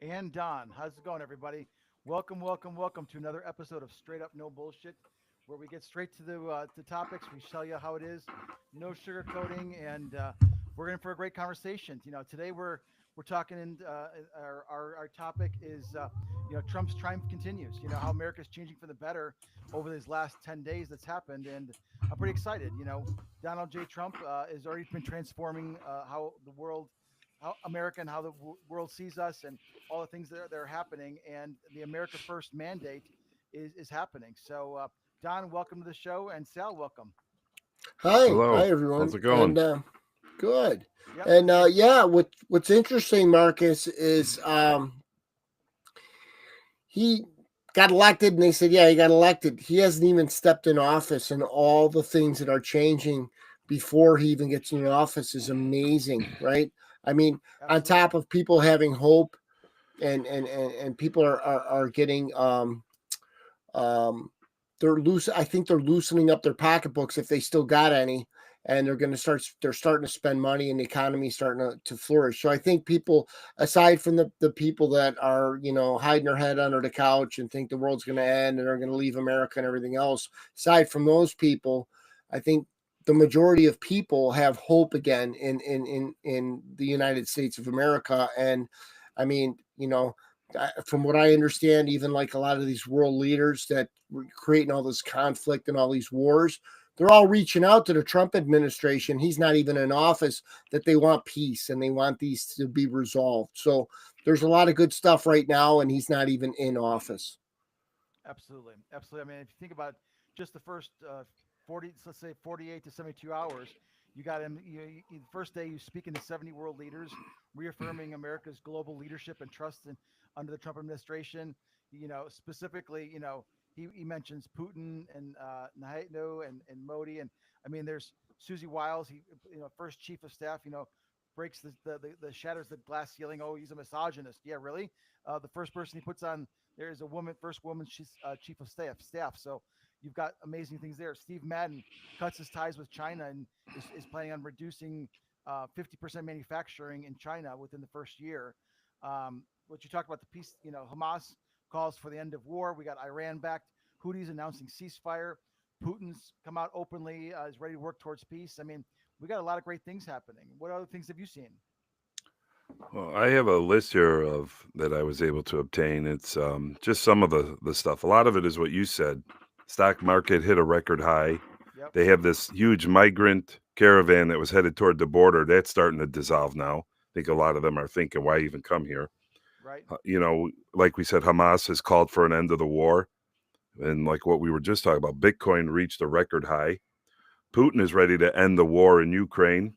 And Don. How's it going, everybody? Welcome to another episode of Straight Up No Bullshit, where we get straight to topics. We tell you how it is, no sugarcoating, and we're in for a great conversation. Today we're talking, and our topic is Trump's triumph continues. How America's changing for the better over these last 10 days that's happened, and I'm pretty excited. Donald J. Trump has already been transforming how the world how America and how the world sees us and all the things that are happening. And the America First mandate is happening. So, Don, welcome to the show. And Sal, welcome. Hi Hello. everyone, How's it and going? good. Yep. And yeah, what's interesting, Marcus, is he got elected, and they said, yeah, he got elected. He hasn't even stepped in office, and all the things that are changing before he even gets in office is amazing, right? I mean, on Absolutely. top of people having hope, and people are getting um, they're loose. I think they're loosening up their pocketbooks if they still got any, and they're going to start. They're starting to spend money, and the economy's starting to flourish. So I think people, aside from the people that are hiding their head under the couch and think the world's going to end and are going to leave America and everything else, aside from those people, I think the majority of people have hope again in the United States of America. And I mean, from what I understand, even like a lot of these world leaders that were creating all this conflict and all these wars, they're all reaching out to the Trump administration. He's not even in office, that they want peace and they want these to be resolved. So there's a lot of good stuff right now, and he's not even in office. Absolutely. Absolutely. I mean, if you think about just the first 40, let's say 48 to 72 hours, you got him. The first day, you speaking to 70 world leaders, reaffirming America's global leadership and trust under the Trump administration. Specifically, he mentions Putin and Netanyahu and Modi. And I mean, there's Susie Wiles, first chief of staff, breaks the shatters the glass ceiling. Oh, he's a misogynist. Yeah, really? The first person he puts on there is a woman, first woman she's chief of staff. So you've got amazing things there. Steve Madden cuts his ties with China and is planning on reducing 50% manufacturing in China within the first year. What you talk about the peace, Hamas calls for the end of war. We got Iran backed Houthis announcing ceasefire. Putin's come out openly, is ready to work towards peace. I mean, we got a lot of great things happening. What other things have you seen? Well, I have a list here of that I was able to obtain. It's just some of the stuff. A lot of it is what you said. Stock market hit a record high. Yep. They have this huge migrant caravan that was headed toward the border. That's starting to dissolve now. I think a lot of them are thinking, why even come here? Right. Like we said, Hamas has called for an end of the war. And like what we were just talking about, Bitcoin reached a record high. Putin is ready to end the war in Ukraine.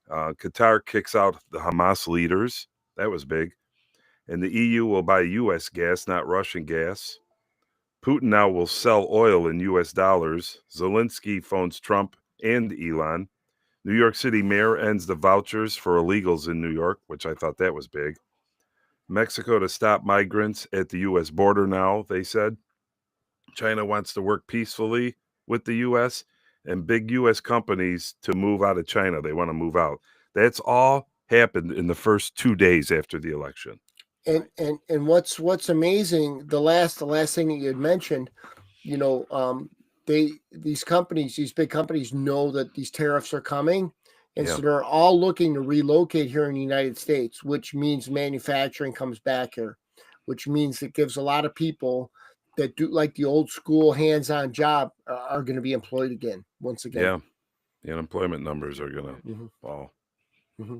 Qatar kicks out the Hamas leaders. That was big. And the EU will buy U.S. gas, not Russian gas. Putin now will sell oil in U.S. dollars. Zelensky phones Trump and Elon. New York City mayor ends the vouchers for illegals in New York, which I thought that was big. Mexico to stop migrants at the U.S. border now, they said. China wants to work peacefully with the U.S. and big U.S. companies to move out of China. They want to move out. That's all happened in the first 2 days after the election. And Right. and what's amazing, the last thing that you had mentioned, you know, these big companies know that these tariffs are coming, and Yeah. so they're all looking to relocate here in the United States, which means manufacturing comes back here, which means it gives a lot of people that do like the old school hands-on job are going to be employed again once again. Yeah. The unemployment numbers are going to Hmm. fall. Hmm.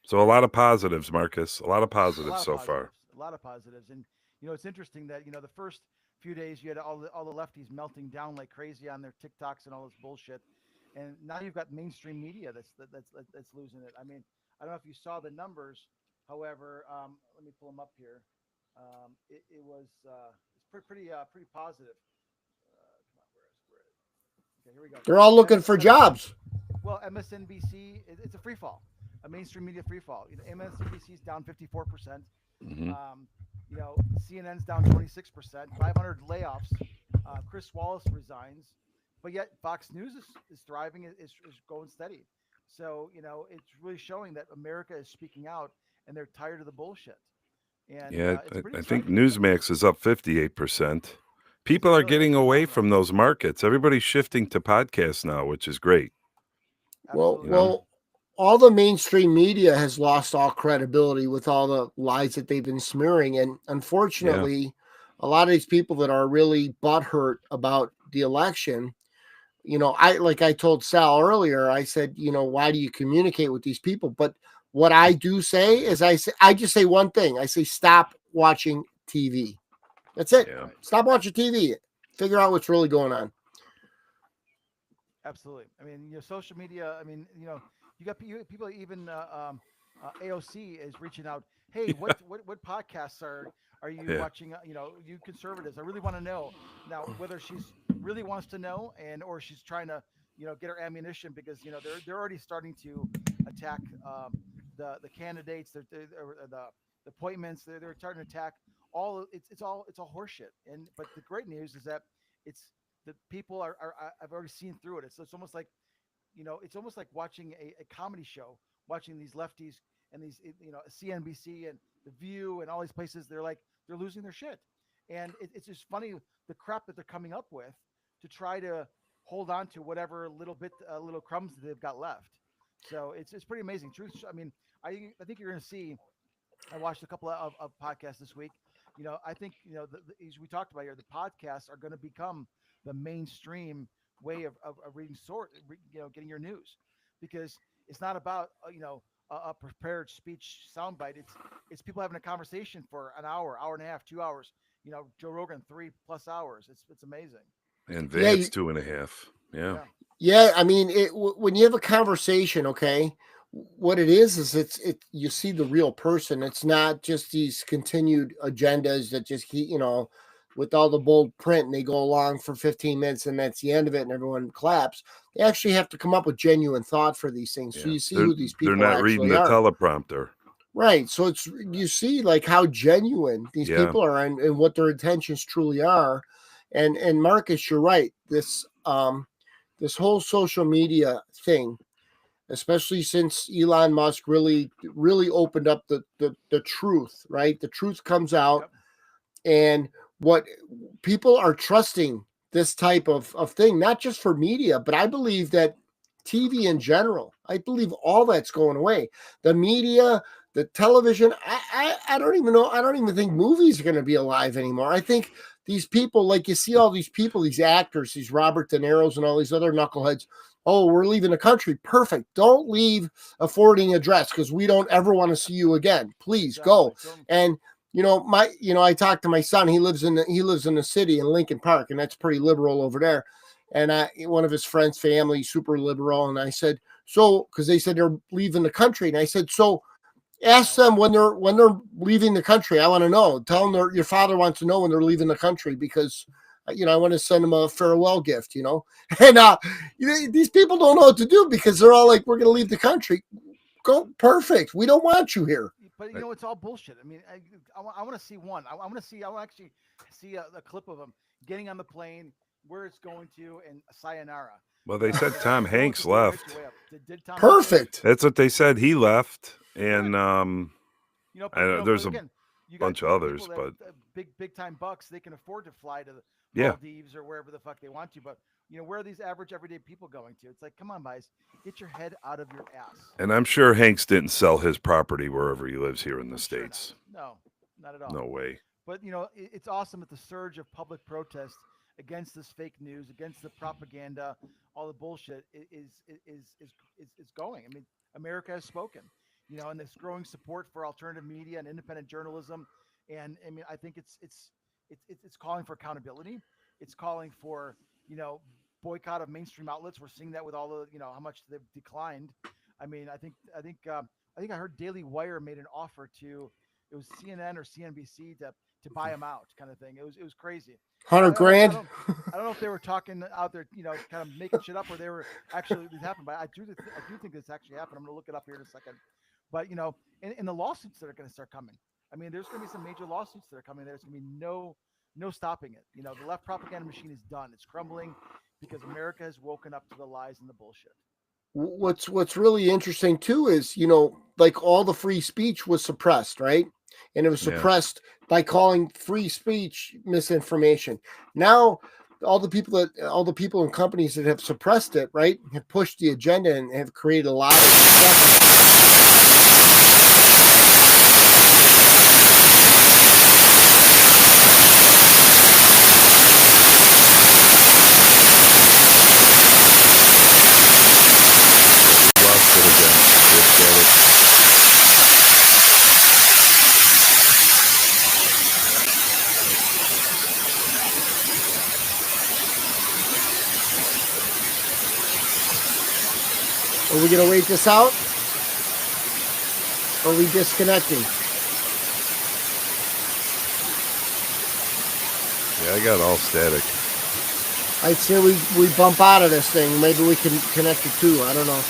So a lot of positives, Marcus. A lot of A positives lot of so far. positives. A lot of positives. And it's interesting that the first few days you had all the lefties melting down like crazy on their TikToks and all this bullshit, and now you've got mainstream media that's losing it. I mean, I don't know if you saw the numbers. However, let me pull them up here. It was it's pretty positive. Come on, okay? Here we go. They're all looking for MS, jobs. well, MSNBC, it's a free fall, a mainstream media free fall. MSNBC is down 54%. Hmm. Um, CNN's down 26%, 500 layoffs. Chris Wallace resigns, but yet Fox News is thriving, is going steady. So, it's really showing that America is speaking out and they're tired of the bullshit. And Yeah, it's pretty I think exciting. Newsmax is up 58%. Is it People are really? getting That's away phenomenal. from those markets. Everybody's shifting to podcasts now, which is great. Well, Absolutely. You know, well, all the mainstream media has lost all credibility with all the lies that they've been smearing, and yeah, unfortunately, a lot of these people that are really butthurt about the election, I like I told Sal earlier, I said, why do you communicate with these people? But what I do say is, I just say one thing. I say, stop watching TV. That's it. yeah. Right. Stop watching TV. Figure out what's really going on. Absolutely. I mean, social media. I mean, you got people even AOC is reaching out. Hey, what podcasts are you Yeah. watching? You conservatives. I really want to know now whether she's really wants to know or she's trying to get her ammunition because they're already starting to attack the candidates, or the appointments. They're starting to attack it's all horseshit. But the great news is that it's the people are I've already seen through it. It's almost like it's almost like watching a comedy show, watching these lefties and these CNBC and the View and all these places. They're losing their shit, and it's just funny the crap that they're coming up with to try to hold on to whatever little crumbs that they've got left. So it's pretty amazing. Truth. I mean, I think you're going to see. I watched a couple of podcasts this week. I think as we talked about here, the podcasts are going to become the mainstream way of reading getting your news, because it's not about a prepared speech soundbite. It's people having a conversation for an hour and a half, 2 hours. Joe Rogan 3+ hours. It's amazing. And Yeah, Vance 2.5. Yeah. Yeah, yeah. I mean, when you have a conversation, okay, what it is you see the real person. It's not just these continued agendas that just keep, with all the bold print, and they go along for 15 minutes and that's the end of it and everyone claps. They actually have to come up with genuine thought for these things. So Yeah. you see who these They're people not reading actually the are. teleprompter. Right. So you see like how genuine these Yeah. people are, and what their intentions truly are. And Marcus, you're right. This whole social media thing, especially since Elon Musk really opened up the truth, right? The truth comes out, yep, and what people are trusting this type of thing, not just for media, but I believe that TV in general, I believe all that's going away. The media, the television, I don't even know. I don't even think movies are going to be alive anymore. I think these people, like you see all these people, these actors, these Robert De Niro's and all these other knuckleheads. Oh, we're leaving the country. Perfect. Don't leave a forwarding address because we don't ever want to see you again. Please exactly. go. So And I talked to my son. He lives in the city in Lincoln Park, and that's pretty liberal over there. And one of his friends' family, super liberal. And I said, so, because they said they're leaving the country, and I said, so ask them when they're leaving the country. I want to know. Tell them your father wants to know when they're leaving the country, because I want to send them a farewell gift. And these people don't know what to do because they're all like, we're going to leave the country. Go, perfect. We don't want you here. but Right. it's all bullshit. I mean, I want to see one. I want to actually see a clip of him getting on the plane, where it's going to, and sayonara. Well, they said Because Tom it's going Hanks to blow, hit left. your way up. Did Tom Hanks leave? Perfect. That's what they said. He left. Good. And But there's a again, you got bunch of people others, that but big time bucks. They can afford to fly to the yeah. Maldives or wherever the fuck they want to. But where are these average everyday people going to? It's like, come on, guys, get your head out of your ass. And I'm sure Hanks didn't sell his property wherever he lives here in the I'm sure States. not. No, not at all. No way. But it's awesome that the surge of public protest against this fake news, against the propaganda, all the bullshit is going. I mean, America has spoken. And this growing support for alternative media and independent journalism, and I mean, I think it's calling for accountability. It's calling for boycott of mainstream outlets. We're seeing that with all the how much they've declined. I mean, I heard Daily Wire made an offer to, it was CNN or CNBC to buy them out, kind of thing. It was crazy. So 100 grand. I don't know if they were talking out there, kind of making shit up, or they were actually this happened. But I do think this actually happened. I'm going to look it up here in a second. But in the lawsuits that are going to start coming, I mean, there's going to be some major lawsuits that are coming. There's going to be no stopping it. The left propaganda machine is done. It's crumbling because America has woken up to the lies and the bullshit. What's really interesting too is, like all the free speech was suppressed, right? and it was suppressed by calling free speech misinformation. Now, all the people and companies that have suppressed it, right, have pushed the agenda and have created a lot of stuff. Lost it again. Just got it. Are we going to wait this out? Or are we disconnecting? Yeah, I got all static. I'd say we bump out of this thing. Maybe we can connect it too. I don't know.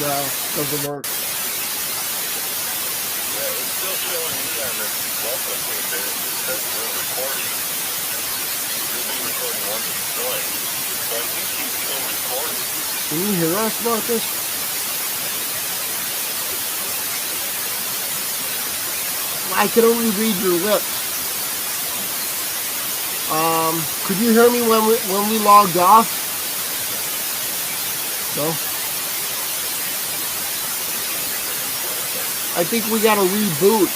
No, doesn't work. Yeah, it's still showing me on this welcome page that it says we're recording. You'll be recording once it's joined. So I think he's still recording. Can you hear us, Marcus? I can only read your lips. Could you hear me when we logged off? No? I think we got to reboot.